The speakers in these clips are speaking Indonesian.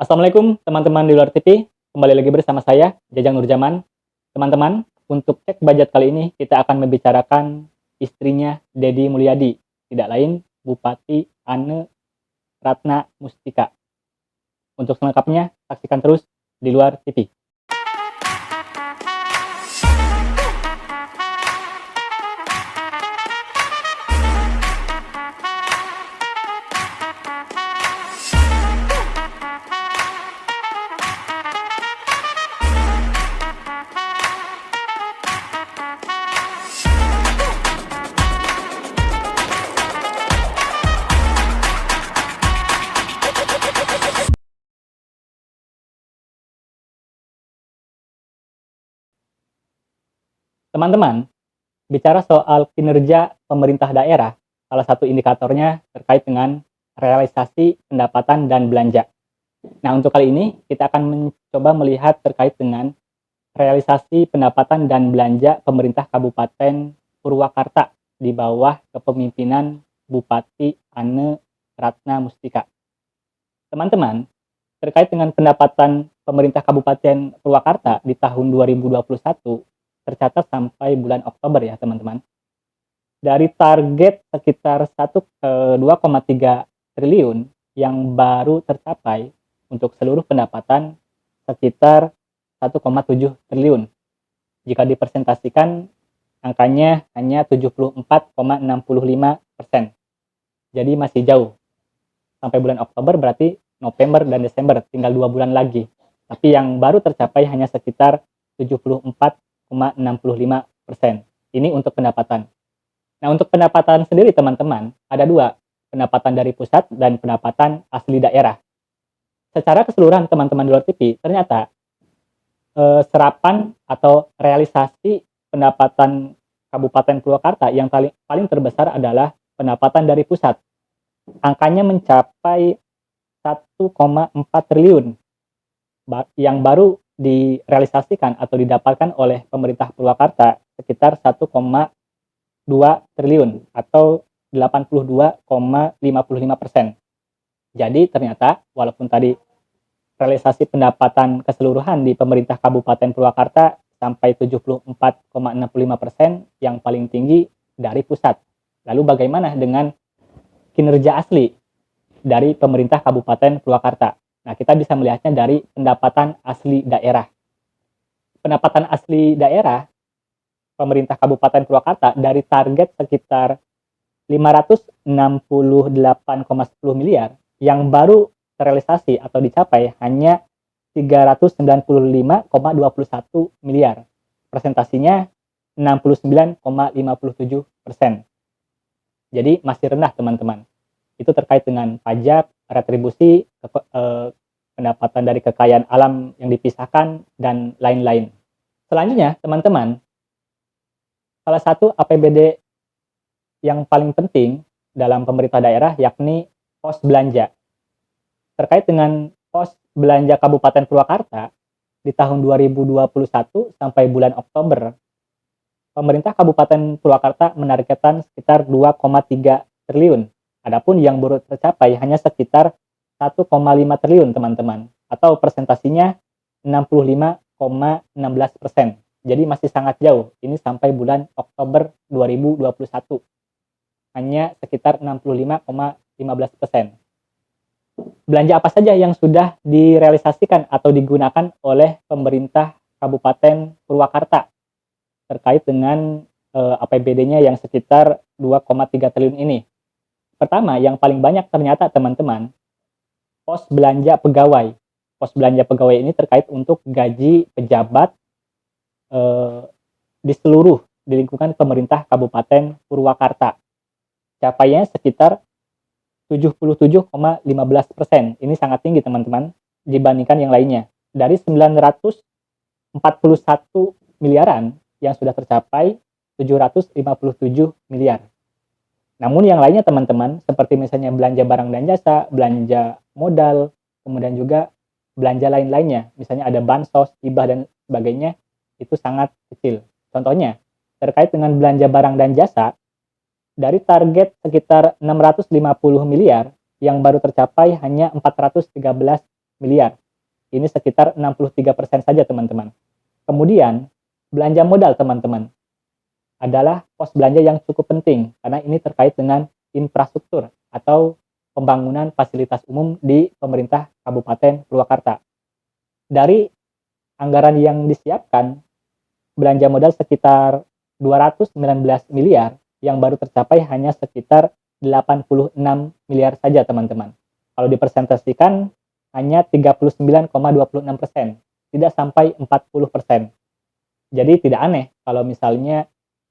Assalamualaikum teman-teman di luar TV, kembali lagi bersama saya, Jajang Nurjaman. Teman-teman, untuk cek budget kali ini kita akan membicarakan istrinya Deddy Mulyadi, tidak lain Bupati Ane Ratna Mustika. Untuk selengkapnya, saksikan terus di luar TV. Teman-teman, bicara soal kinerja pemerintah daerah, salah satu indikatornya terkait dengan realisasi pendapatan dan belanja. Nah, untuk kali ini kita akan mencoba melihat terkait dengan realisasi pendapatan dan belanja pemerintah Kabupaten Purwakarta di bawah kepemimpinan Bupati Ane Ratna Mustika. Teman-teman, terkait dengan pendapatan pemerintah Kabupaten Purwakarta di tahun 2021 tercatat sampai bulan Oktober ya teman-teman. Dari target sekitar 2,3 triliun yang baru tercapai untuk seluruh pendapatan sekitar 1,7 triliun. Jika dipresentasikan angkanya hanya 74,65%. Jadi masih jauh. Sampai bulan Oktober berarti November dan Desember tinggal 2 bulan lagi. Tapi yang baru tercapai hanya sekitar 74,65%. Ini untuk pendapatan. Nah, untuk pendapatan sendiri teman-teman, ada dua, pendapatan dari pusat dan pendapatan asli daerah. Secara keseluruhan teman-teman di luar TV, ternyata serapan atau realisasi pendapatan Kabupaten Purwakarta yang paling terbesar adalah pendapatan dari pusat. Angkanya mencapai 1,4 triliun yang baru direalisasikan atau didapatkan oleh pemerintah Purwakarta sekitar 1,2 triliun atau 82,55%. Jadi ternyata walaupun tadi realisasi pendapatan keseluruhan di pemerintah Kabupaten Purwakarta sampai 74,65%, yang paling tinggi dari pusat. Lalu bagaimana dengan kinerja asli dari pemerintah Kabupaten Purwakarta? Nah, kita bisa melihatnya dari pendapatan asli daerah. Pendapatan asli daerah pemerintah Kabupaten Purwakarta dari target sekitar 568,10 miliar yang baru terrealisasi atau dicapai hanya 395,21 miliar. Presentasinya 69,57%. Jadi masih rendah teman-teman. Itu terkait dengan pajak, retribusi, pendapatan dari kekayaan alam yang dipisahkan, dan lain-lain. Selanjutnya, teman-teman, salah satu APBD yang paling penting dalam pemerintah daerah yakni pos belanja. Terkait dengan pos belanja Kabupaten Purwakarta di tahun 2021 sampai bulan Oktober, pemerintah Kabupaten Purwakarta menargetkan sekitar 2,3 triliun. Adapun yang baru tercapai hanya sekitar 1,5 triliun teman-teman, atau presentasinya 65,16%. Jadi masih sangat jauh, ini sampai bulan Oktober 2021. Hanya sekitar 65,15%. Belanja apa saja yang sudah direalisasikan atau digunakan oleh pemerintah Kabupaten Purwakarta terkait dengan APBD-nya yang sekitar 2,3 triliun ini? Pertama, yang paling banyak ternyata teman-teman, pos belanja pegawai. Pos belanja pegawai ini terkait untuk gaji pejabat di lingkungan pemerintah Kabupaten Purwakarta. Capaiannya sekitar 77,15%. Ini sangat tinggi teman-teman dibandingkan yang lainnya. Dari 941 miliaran yang sudah tercapai 757 miliar. Namun yang lainnya teman-teman, seperti misalnya belanja barang dan jasa, belanja modal, kemudian juga belanja lain-lainnya, misalnya ada bansos, hibah, dan sebagainya, itu sangat kecil. Contohnya, terkait dengan belanja barang dan jasa, dari target sekitar 650 miliar, yang baru tercapai hanya 413 miliar. Ini sekitar 63% saja teman-teman. Kemudian, belanja modal teman-teman adalah pos belanja yang cukup penting karena ini terkait dengan infrastruktur atau pembangunan fasilitas umum di pemerintah Kabupaten Purwakarta. Dari anggaran yang disiapkan, belanja modal sekitar 219 miliar, yang baru tercapai hanya sekitar 86 miliar saja teman-teman. Kalau dipresentasikan hanya 39,26%, tidak sampai 40%. Jadi tidak aneh kalau misalnya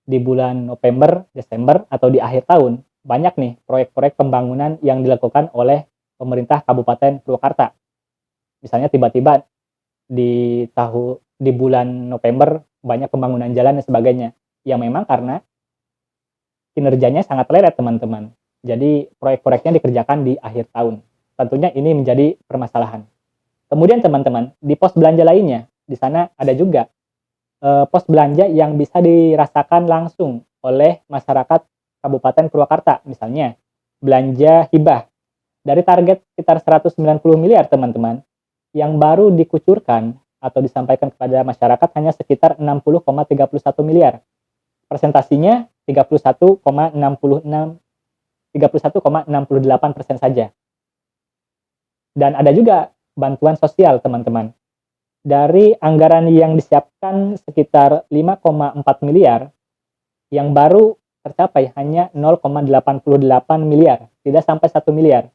di bulan November, Desember, atau di akhir tahun, banyak nih proyek-proyek pembangunan yang dilakukan oleh pemerintah Kabupaten Purwakarta. Misalnya tiba-tiba di bulan November banyak pembangunan jalan dan sebagainya. Ya memang karena kinerjanya sangat leret teman-teman. Jadi proyek-proyeknya dikerjakan di akhir tahun. Tentunya ini menjadi permasalahan. Kemudian teman-teman, di pos belanja lainnya, di sana ada juga pos belanja yang bisa dirasakan langsung oleh masyarakat Kabupaten Purwakarta. Misalnya, belanja hibah. Dari target sekitar 190 miliar teman-teman, yang baru dikucurkan atau disampaikan kepada masyarakat hanya sekitar 60,31 miliar. Persentasinya 31,68% saja. Dan ada juga bantuan sosial, teman-teman. Dari anggaran yang disiapkan sekitar 5,4 miliar, yang baru tercapai hanya 0,88 miliar, tidak sampai 1 miliar.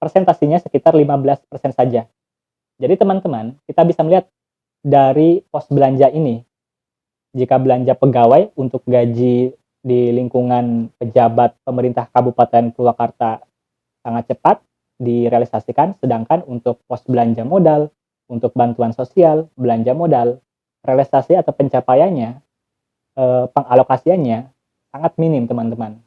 Persentasinya sekitar 15% saja. Jadi teman-teman, kita bisa melihat dari pos belanja ini, jika belanja pegawai untuk gaji di lingkungan pejabat pemerintah Kabupaten Purwakarta sangat cepat direalisasikan, sedangkan untuk pos belanja modal, untuk bantuan sosial, belanja modal, realisasi atau pencapaiannya, pengalokasiannya sangat minim teman-teman.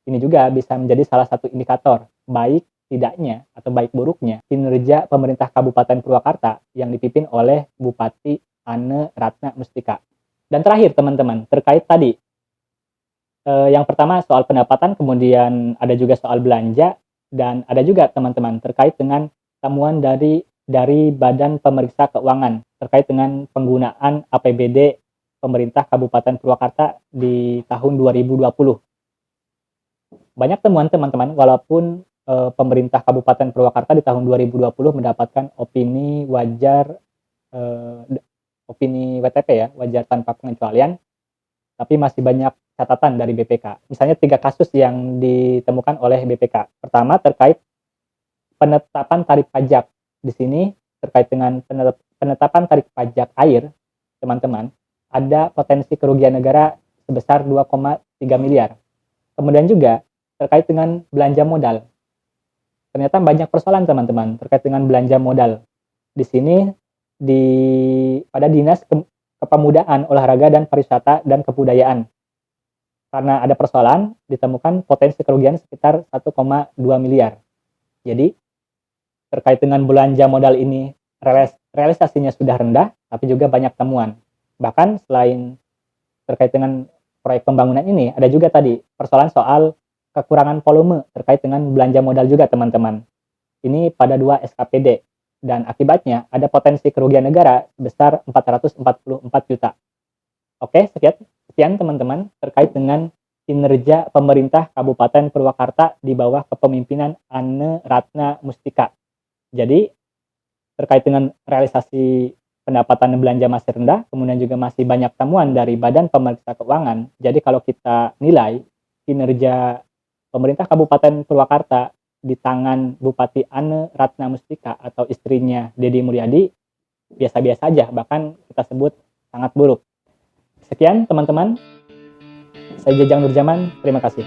Ini juga bisa menjadi salah satu indikator baik tidaknya atau baik buruknya kinerja pemerintah Kabupaten Purwakarta yang dipimpin oleh Bupati Ane Ratna Mustika. Dan terakhir teman-teman, terkait tadi, yang pertama soal pendapatan, kemudian ada juga soal belanja, dan ada juga teman-teman terkait dengan temuan dari Badan Pemeriksa Keuangan terkait dengan penggunaan APBD pemerintah Kabupaten Purwakarta di tahun 2020. Banyak temuan teman-teman, walaupun pemerintah Kabupaten Purwakarta di tahun 2020 mendapatkan opini wajar, opini WTP ya, wajar tanpa pengecualian, tapi masih banyak catatan dari BPK. Misalnya 3 kasus yang ditemukan oleh BPK. Pertama terkait penetapan tarif pajak. Di sini terkait dengan penetapan tarif pajak air, teman-teman, ada potensi kerugian negara sebesar 2,3 miliar. Kemudian juga terkait dengan belanja modal. Ternyata banyak persoalan teman-teman terkait dengan belanja modal. Di sini pada Dinas Kepemudaan, Olahraga dan Pariwisata dan Kebudayaan. Karena ada persoalan, ditemukan potensi kerugian sekitar 1,2 miliar. Jadi, terkait dengan belanja modal ini, realisasinya sudah rendah, tapi juga banyak temuan. Bahkan selain terkait dengan proyek pembangunan ini, ada juga tadi persoalan soal kekurangan volume terkait dengan belanja modal juga teman-teman. Ini pada 2 SKPD. Dan akibatnya ada potensi kerugian negara sebesar 444 juta. Oke, sekian teman-teman terkait dengan kinerja pemerintah Kabupaten Purwakarta di bawah kepemimpinan Ane Ratna Mustika. Jadi, terkait dengan realisasi pendapatan dan belanja masih rendah, kemudian juga masih banyak temuan dari Badan Pemeriksa Keuangan. Jadi kalau kita nilai kinerja pemerintah Kabupaten Purwakarta di tangan Bupati Ane Ratna Mustika atau istrinya Dedi Mulyadi biasa-biasa saja, bahkan kita sebut sangat buruk. Sekian teman-teman, saya Jajang Nurjaman, terima kasih.